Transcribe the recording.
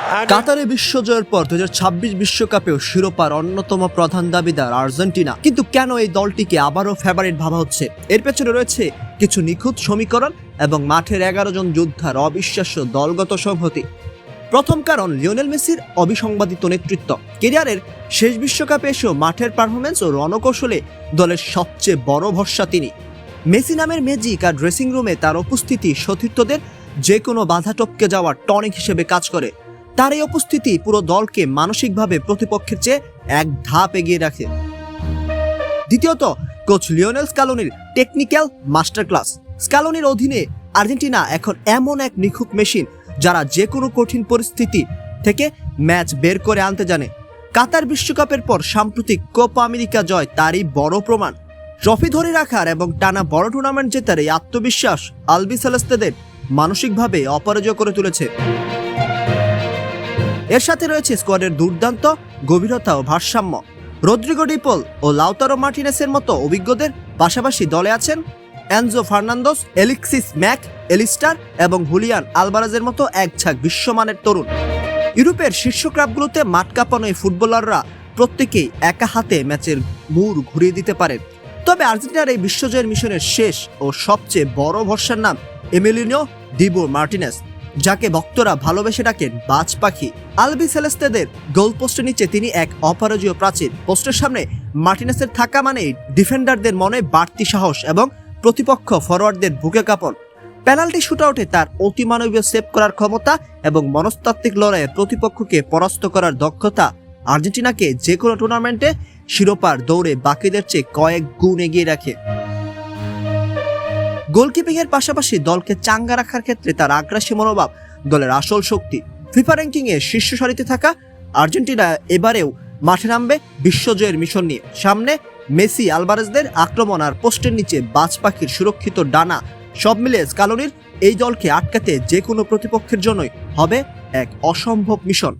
কাতারে বিশ্বজয়ের পর 2026 বিশ্বকাপেও শিরোপার অন্যতম প্রধান দাবিদার আর্জেন্টিনা, কিন্তু কেন এই দলটিকে আবারও ফেভারিট ভাবা হচ্ছে? এর পেছনে রয়েছে কিছু নিখুঁত সমীকরণ এবং মাঠের 11 জন যোদ্ধার অবিশ্বাস্য দলগত সংহতি। প্রথম কারণ লিওনেল মেসির অবিসংবাদিত নেতৃত্ব। ক্যারিয়ারের শেষ বিশ্বকাপে এসেও মাঠের পারফরমেন্স ও রণকৌশলে দলের সবচেয়ে বড় ভরসা তিনি। মেসি নামের ম্যাজিক আর ড্রেসিং রুমে তার উপস্থিতি সতীর্থদের যে কোনো বাধা টপকে যাওয়ার টনিক হিসেবে কাজ করে। তার এই উপস্থিতি পুরো দলকে মানসিকভাবে প্রতিপক্ষের চেয়ে এক ধাপ এগিয়ে রাখে। দ্বিতীয়ত, কোচ লিওনেল স্কালোনির টেকনিক্যাল মাস্টার ক্লাস। স্কালোনির অধীনে আর্জেন্টিনা এখন এমন এক নিখুঁত মেশিন যারা যে কোনো কঠিন পরিস্থিতি থেকে ম্যাচ বের করে আনতে জানে। কাতার বিশ্বকাপের পর সাম্প্রতিক কোপা আমেরিকা জয় তারই বড় প্রমাণ। ট্রফি ধরে রাখার এবং টানা বড় টুর্নামেন্ট জেতার এই আত্মবিশ্বাস আলবিসেলেস্তেদের মানসিকভাবে অপরাজয় করে তুলেছে। এর সাথে রয়েছে স্কোয়াডের দুর্দান্ত গভীরতা ও ভারসাম্য। রদ্রিগো ডি পল ও লাউতারো মার্টিনেসের মতো অভিজ্ঞদের পাশাপাশি দলে আছেন এনজো ফার্নান্দোস, এলেক্সিস ম্যাক এলিস্টার এবং হুলিয়ান আলভারেজের মতো এক ঝাঁক বিশ্বমানের তরুণ। ইউরোপের শীর্ষ ক্লাবগুলোতে মাঠ কাঁপানো এই ফুটবলাররা প্রত্যেকেই একা হাতে ম্যাচের মোড় ঘুরিয়ে দিতে পারেন। তবে আর্জেন্টিনার এই বিশ্বজয়ের মিশনের শেষ ও সবচেয়ে বড় ভরসার নাম এমিলিনো ডিবো মার্টিনেস, যাকে ভক্তরা ভালোবেসে ডাকেন বাজ পাখি। আলবিসেলেস্তেদের গোলপোস্টের নিচে তিনি এক অপরাজেয় প্রাচীর। পোস্টের সামনে মার্টিনেসের থাকা মানেই ডিফেন্ডারদের মনে বাড়তি সাহস এবং প্রতিপক্ষ ফরওয়ার্ডদের বুকে কাঁপন। পেনাল্টি শুটআউটে তার অতিমানবীয় সেভ করার ক্ষমতা এবং মনস্তাত্ত্বিক লড়াইয়ে প্রতিপক্ষকে পরাস্ত করার দক্ষতা আর্জেন্টিনাকে যে কোনো টুর্নামেন্টে শিরোপার দৌড়ে বাকিদের চেয়ে কয়েক গুণ এগিয়ে রাখে। গোলকিপিং এর পাশাপাশি দলকে চাঙ্গা রাখার ক্ষেত্রে তার আগ্রাসী মনোভাব দলের আসল শক্তি। ফিফা র্যাঙ্কিং এ শীর্ষ সারিতে থাকা আর্জেন্টিনা এবারেও মাঠে নামবে বিশ্বজয়ের মিশন নিয়ে। সামনে মেসি, আলভারেজদের আক্রমণ আর পোস্টের নিচে বাজ পাখির সুরক্ষিত ডানা, সব মিলে স্কালোনির এই দলকে আটকাতে যে কোনো প্রতিপক্ষের জন্যই হবে এক অসম্ভব মিশন।